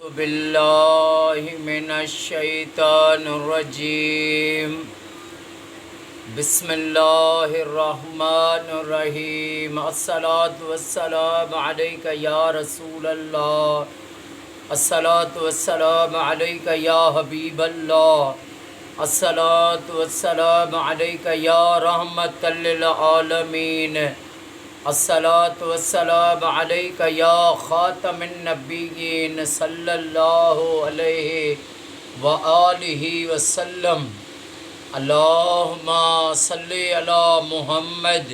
باللہ من الشیطان الرجیم بسم اللہ الرحمن الرحیم الصلاة والسلام علیک یا رسول اللہ الصلاة والسلام علیک یا حبیب اللہ الصلاة والسلام علیک یا رحمت للعالمین الصلاة والسلام علیک یا خاتم النبیین صلی اللہ علیہ وآلہ وسلم اللہم صلی علی محمد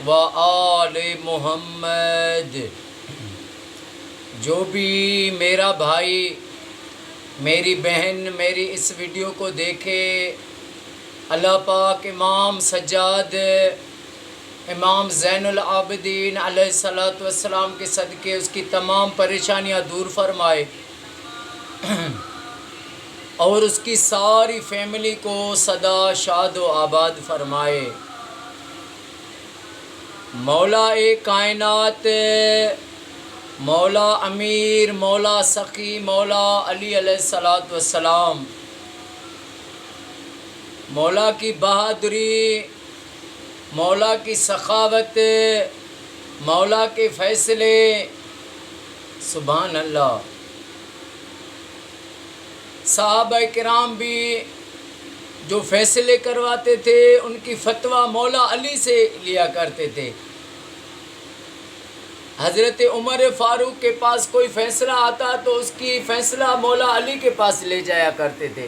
وآل محمد۔ جو بھی میرا بھائی میری بہن میری اس ویڈیو کو دیکھے، اللہ پاک امام سجاد امام زین العابدین علیہ الصلاۃ والسلام کے صدقے اس کی تمام پریشانیاں دور فرمائے اور اس کی ساری فیملی کو سدا شاد و آباد فرمائے۔ مولا کائنات، مولا امیر، مولا سخی، مولا علی علیہ الصلاۃ والسلام، مولا کی بہادری، مولا کی سخاوت، مولا کے فیصلے، سبحان اللہ۔ صحابہ کرام بھی جو فیصلے کرواتے تھے ان کی فتویٰ مولا علی سے لیا کرتے تھے۔ حضرت عمر فاروق کے پاس کوئی فیصلہ آتا تو اس کی فیصلہ مولا علی کے پاس لے جایا کرتے تھے۔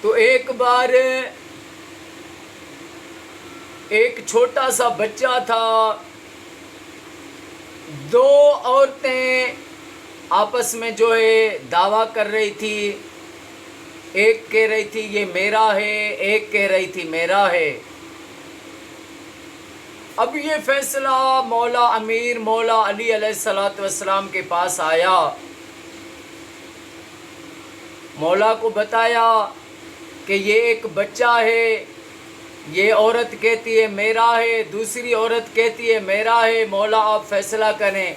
تو ایک بار ایک چھوٹا سا بچہ تھا، دو عورتیں آپس میں جو ہے دعویٰ کر رہی تھی، ایک کہہ رہی تھی یہ میرا ہے، ایک کہہ رہی تھی میرا ہے۔ اب یہ فیصلہ مولا امیر مولا علی علیہ الصلاۃ والسلام کے پاس آیا، مولا کو بتایا کہ یہ ایک بچہ ہے، یہ عورت کہتی ہے میرا ہے، دوسری عورت کہتی ہے میرا ہے، مولا آپ فیصلہ کریں۔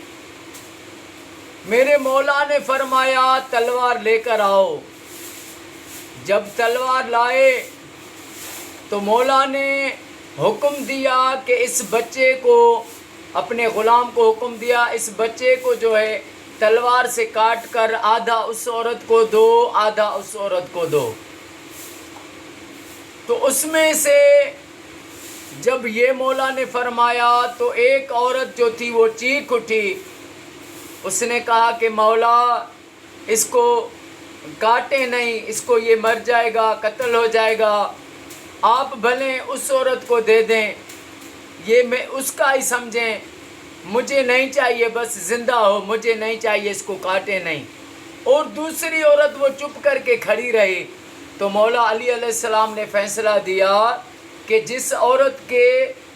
میرے مولا نے فرمایا تلوار لے کر آؤ۔ جب تلوار لائے تو مولا نے حکم دیا کہ اس بچے کو، اپنے غلام کو حکم دیا اس بچے کو جو ہے تلوار سے کاٹ کر آدھا اس عورت کو دو، آدھا اس عورت کو دو۔ تو اس میں سے جب یہ مولا نے فرمایا تو ایک عورت جو تھی وہ چیخ اٹھی، اس نے کہا کہ مولا اس کو کاٹے نہیں، اس کو یہ مر جائے گا، قتل ہو جائے گا، آپ بھلے اس عورت کو دے دیں، یہ میں اس کا ہی سمجھیں، مجھے نہیں چاہیے، بس زندہ ہو، مجھے نہیں چاہیے، اس کو کاٹے نہیں۔ اور دوسری عورت وہ چپ کر کے کھڑی رہی۔ تو مولا علی علیہ السلام نے فیصلہ دیا کہ جس عورت کے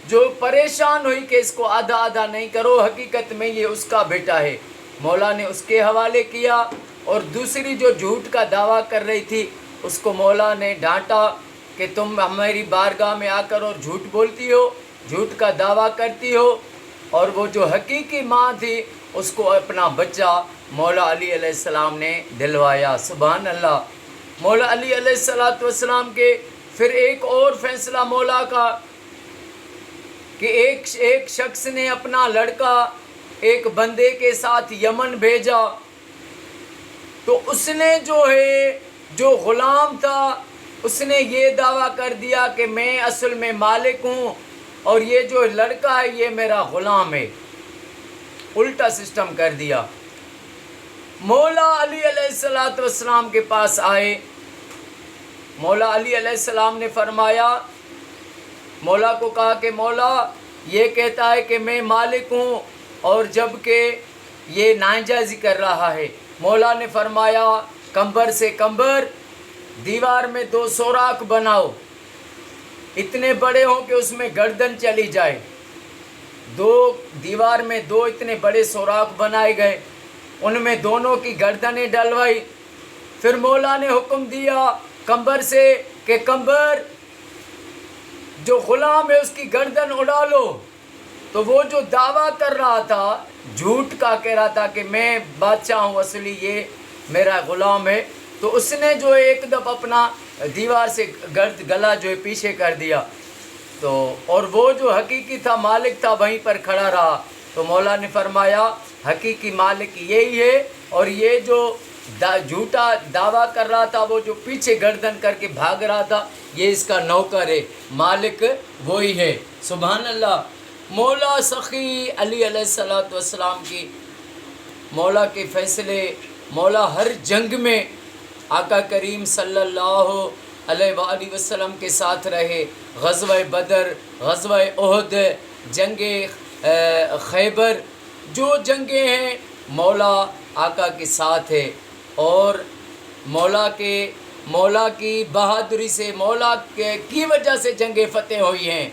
جو پریشان ہوئی کہ اس کو آدھا آدھا نہیں کرو، حقیقت میں یہ اس کا بیٹا ہے، مولا نے اس کے حوالے کیا۔ اور دوسری جو جھوٹ کا دعویٰ کر رہی تھی اس کو مولا نے ڈانٹا کہ تم ہماری بارگاہ میں آ کر اور جھوٹ بولتی ہو، جھوٹ کا دعویٰ کرتی ہو۔ اور وہ جو حقیقی ماں تھی اس کو اپنا بچہ مولا علی علیہ السلام نے دلوایا، سبحان اللہ۔ مولا علی علیہ الصلاۃ والسلام کے پھر ایک اور فیصلہ مولا کا کہ ایک شخص نے اپنا لڑکا ایک بندے کے ساتھ یمن بھیجا، تو اس نے جو ہے جو غلام تھا اس نے یہ دعویٰ کر دیا کہ میں اصل میں مالک ہوں اور یہ جو لڑکا ہے یہ میرا غلام ہے، الٹا سسٹم کر دیا۔ مولا علی علیہ الصلاۃ والسلام کے پاس آئے، مولا علی علیہ السلام نے فرمایا، مولا کو کہا کہ مولا یہ کہتا ہے کہ میں مالک ہوں اور جب کہ یہ ناجائزی کر رہا ہے۔ مولا نے فرمایا کمبر سے کمبر دیوار میں 2 سوراخ بناؤ، اتنے بڑے ہوں کہ اس میں گردن چلی جائے۔ دیوار میں 2 اتنے بڑے سوراخ بنائے گئے، ان میں دونوں کی گردنیں ڈلوائی۔ پھر مولا نے حکم دیا کمبر سے کہ کمبر جو غلام ہے اس کی گردن اڑا لو۔ تو وہ جو دعویٰ کر رہا تھا جھوٹ کا کہہ رہا تھا کہ میں بادشاہ ہوں، اصلی یہ میرا غلام ہے، تو اس نے جو ایک دفعہ اپنا دیوار سے گلا جو ہے پیچھے کر دیا، تو اور وہ جو حقیقی تھا، مالک تھا، وہیں پر کھڑا رہا۔ تو مولا نے فرمایا حقیقی مالک یہی ہے، اور یہ جو جھوٹا دعویٰ کر رہا تھا، وہ جو پیچھے گردن کر کے بھاگ رہا تھا، یہ اس کا نوکر ہے، مالک وہی ہے۔ سبحان اللہ۔ مولا سخی علی علیہ السلام کی مولا کے فیصلے، مولا ہر جنگ میں آقا کریم صلی اللہ علیہ وآلہ وسلم کے ساتھ رہے۔ غزوہ بدر، غزوہ احد، جنگ خیبر، جو جنگیں ہیں مولا آقا کے ساتھ ہے، اور مولا کی بہادری سے، مولا کی وجہ سے جنگیں فتح ہوئی ہیں۔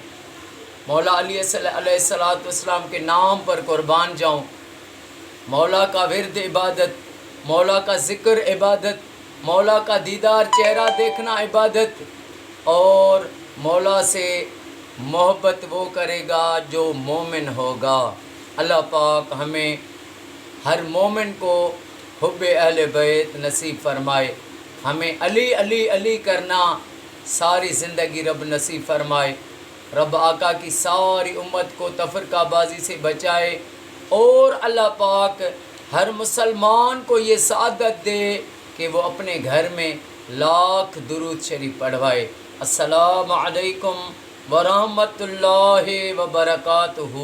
مولا علیہ السلام کے نام پر قربان جاؤں۔ مولا کا ورد عبادت، مولا کا ذکر عبادت، مولا کا دیدار چہرہ دیکھنا عبادت، اور مولا سے محبت وہ کرے گا جو مومن ہوگا۔ اللہ پاک ہمیں ہر مومن کو حب اہل بیت نصیب فرمائے، ہمیں علی علی علی کرنا ساری زندگی رب نصیب فرمائے۔ رب آقا کی ساری امت کو تفرقہ بازی سے بچائے، اور اللہ پاک ہر مسلمان کو یہ سعادت دے کہ وہ اپنے گھر میں لاکھ درود شریف پڑھوائے۔ السلام علیکم ورحمۃ اللہ وبرکاتہ۔